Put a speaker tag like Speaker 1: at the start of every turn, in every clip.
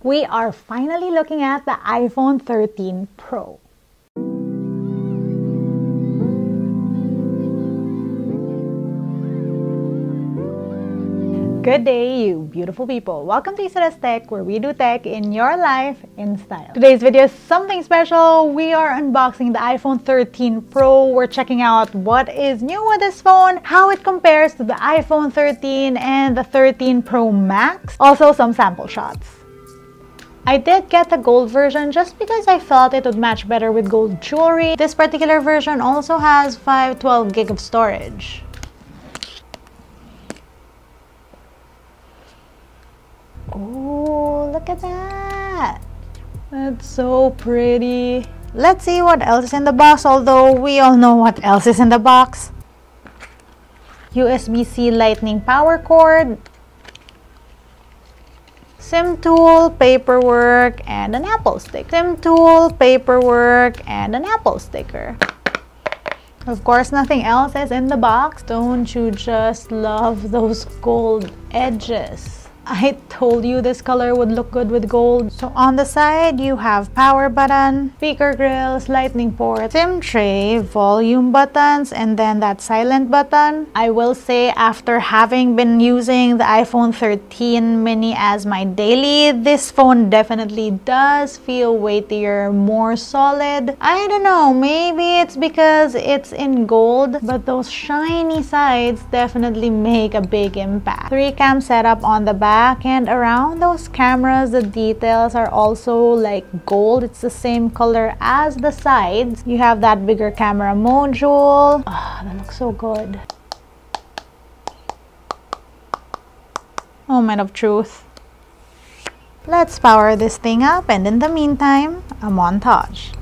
Speaker 1: We are finally looking at the iPhone 13 Pro. Good day, you beautiful people. Welcome to LAZADA's Tech, where we do tech in your life in style. Today's video is something special. We are unboxing the iPhone 13 Pro. We're checking out what is new with this phone, how it compares to the iPhone 13 and the 13 Pro Max. Also, some sample shots. I did get the gold version just because I felt it would match better with gold jewelry. This particular version also has 512 gig of storage. Oh, look at that! That's so pretty. Let's see what else is in the box, although we all know what else is in the box. USB-C lightning power cord, SIM tool, paperwork, and an Apple stick. SIM tool, paperwork, and an Apple sticker. Of course, nothing else is in the box. Don't you just love those gold edges? I told you this color would look good with gold. So on the side, you have power button, speaker grills, lightning port, SIM tray, volume buttons, and then that silent button. I will say, after having been using the iPhone 13 mini as my daily, this phone definitely does feel weightier, more solid. I don't know, maybe it's because it's in gold, but those shiny sides definitely make a big impact. 3-cam setup on the back. And around those cameras, the details are also like gold. It's the same color as the sides. You have that bigger camera module. Oh, that looks so good. Moment of truth. Let's power this thing up, and in the meantime, a montage.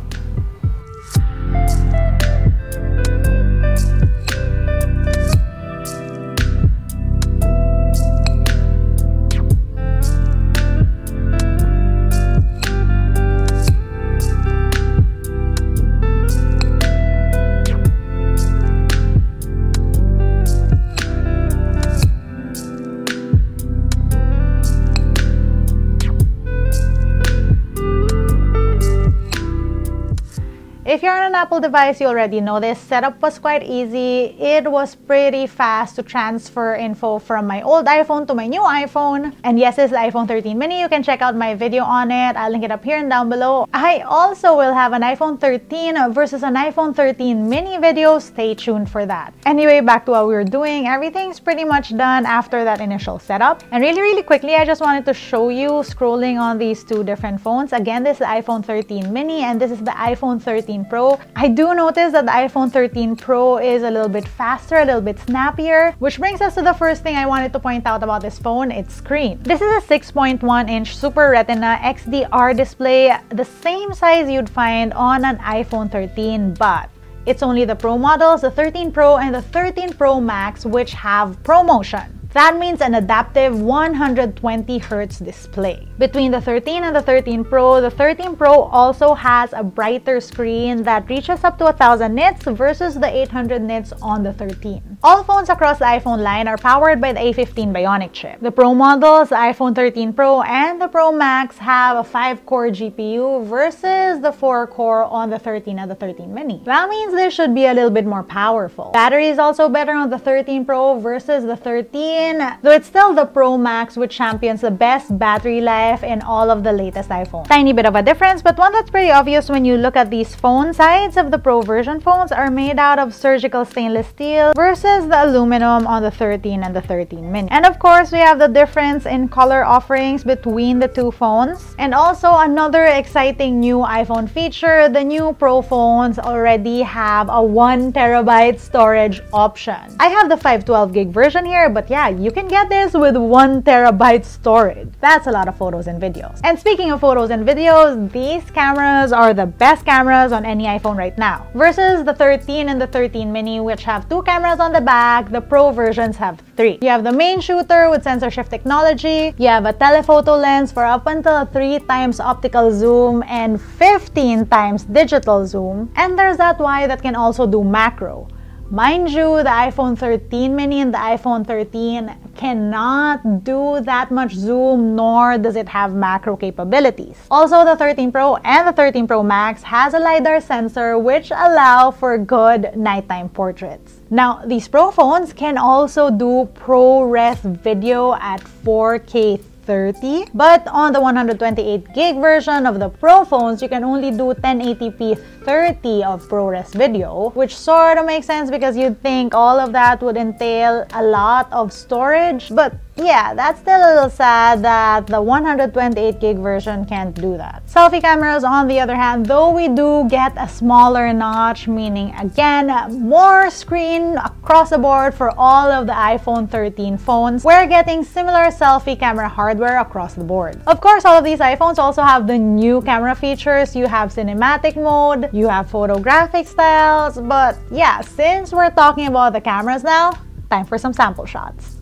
Speaker 1: If you're on an Apple device, you already know this. Setup was quite easy. It was pretty fast to transfer info from my old iPhone to my new iPhone. And yes, it's the iPhone 13 mini. You can check out my video on it. I'll link it up here and down below. I also will have an iPhone 13 versus an iPhone 13 mini video. Stay tuned for that. Anyway, back to what we were doing. Everything's pretty much done after that initial setup. And really quickly, I just wanted to show you scrolling on these two different phones. Again, this is the iPhone 13 mini and this is the iPhone 13 Pro. I do notice that the iPhone 13 Pro is a little bit faster, a little bit snappier, which brings us to the first thing I wanted to point out about this phone, its screen. This is a 6.1-inch Super Retina XDR display, the same size you'd find on an iPhone 13, but it's only the Pro models, the 13 Pro and the 13 Pro Max, which have ProMotion. That means an adaptive 120 Hz display. Between the 13 and the 13 Pro, the 13 Pro also has a brighter screen that reaches up to 1000 nits versus the 800 nits on the 13. All phones across the iPhone line are powered by the A15 Bionic chip. The Pro models, the iPhone 13 Pro and the Pro Max have a 5-core GPU versus the 4-core on the 13 and the 13 mini. That means this should be a little bit more powerful. Battery is also better on the 13 Pro versus the 13. Though it's still the Pro Max which champions the best battery life in all of the latest iPhones. Tiny bit of a difference, but one that's pretty obvious when you look at these phones. Sides of the Pro version phones are made out of surgical stainless steel versus the aluminum on the 13 and the 13 mini. And of course, we have the difference in color offerings between the two phones. And also another exciting new iPhone feature, the new Pro phones already have a 1 TB storage option. I have the 512 gig version here, but yeah, you can get this with 1 TB storage. That's a lot of photos and videos. And speaking of photos and videos, these cameras are the best cameras on any iPhone right now. Versus the 13 and the 13 mini, which have 2 cameras on the back, the Pro versions have 3. You have the main shooter with sensor shift technology, you have a telephoto lens for up until 3x optical zoom and 15x digital zoom, and there's that Y that can also do macro. Mind you, the iPhone 13 mini and the iPhone 13 cannot do that much zoom, nor does it have macro capabilities. Also, the 13 Pro and the 13 Pro Max has a LiDAR sensor which allow for good nighttime portraits. Now, these Pro phones can also do ProRes video at 4K 30, but on the 128 gig version of the Pro phones, you can only do 1080p 30 of ProRes video, which sort of makes sense because you'd think all of that would entail a lot of storage, but yeah, that's still a little sad that the 128 gig version can't do that. Selfie cameras, on the other hand, though we do get a smaller notch, meaning again, more screen across the board for all of the iPhone 13 phones, we're getting similar selfie camera hardware across the board. Of course, all of these iPhones also have the new camera features. You have cinematic mode, you have photographic styles, but yeah, since we're talking about the cameras now, time for some sample shots.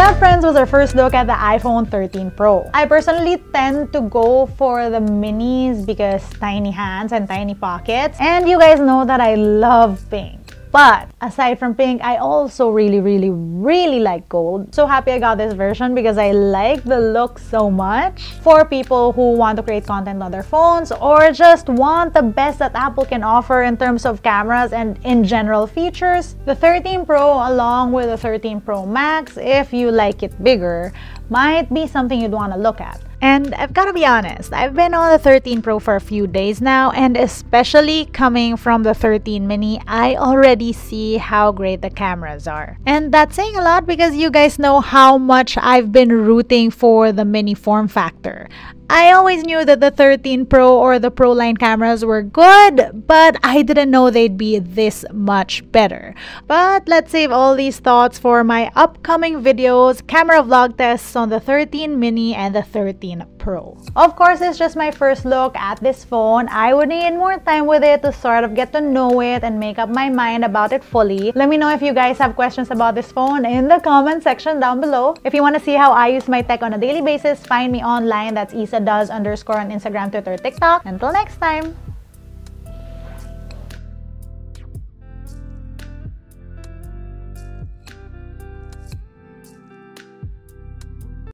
Speaker 1: That, friends, was our first look at the iPhone 13 Pro. I personally tend to go for the minis because tiny hands and tiny pockets, and you guys know that I love pink. But aside from pink, I also really like gold. So happy I got this version because I like the look so much. For people who want to create content on their phones or just want the best that Apple can offer in terms of cameras and in general features, the 13 Pro along with the 13 Pro Max, if you like it bigger, might be something you'd want to look at. And I've got to be honest, I've been on the 13 Pro for a few days now, and especially coming from the 13 mini, I already see how great the cameras are. And that's saying a lot because you guys know how much I've been rooting for the mini form factor. I always knew that the 13 Pro or the Pro line cameras were good, but I didn't know they'd be this much better. But let's save all these thoughts for my upcoming videos, camera vlog tests on the 13 mini and the 13 Pro. Of course, it's just my first look at this phone. I would need more time with it to sort of get to know it and make up my mind about it fully. Let me know if you guys have questions about this phone in the comment section down below. If you want to see how I use my tech on a daily basis, find me online. That's LAZADA_ on Instagram, Twitter, TikTok. Until next time!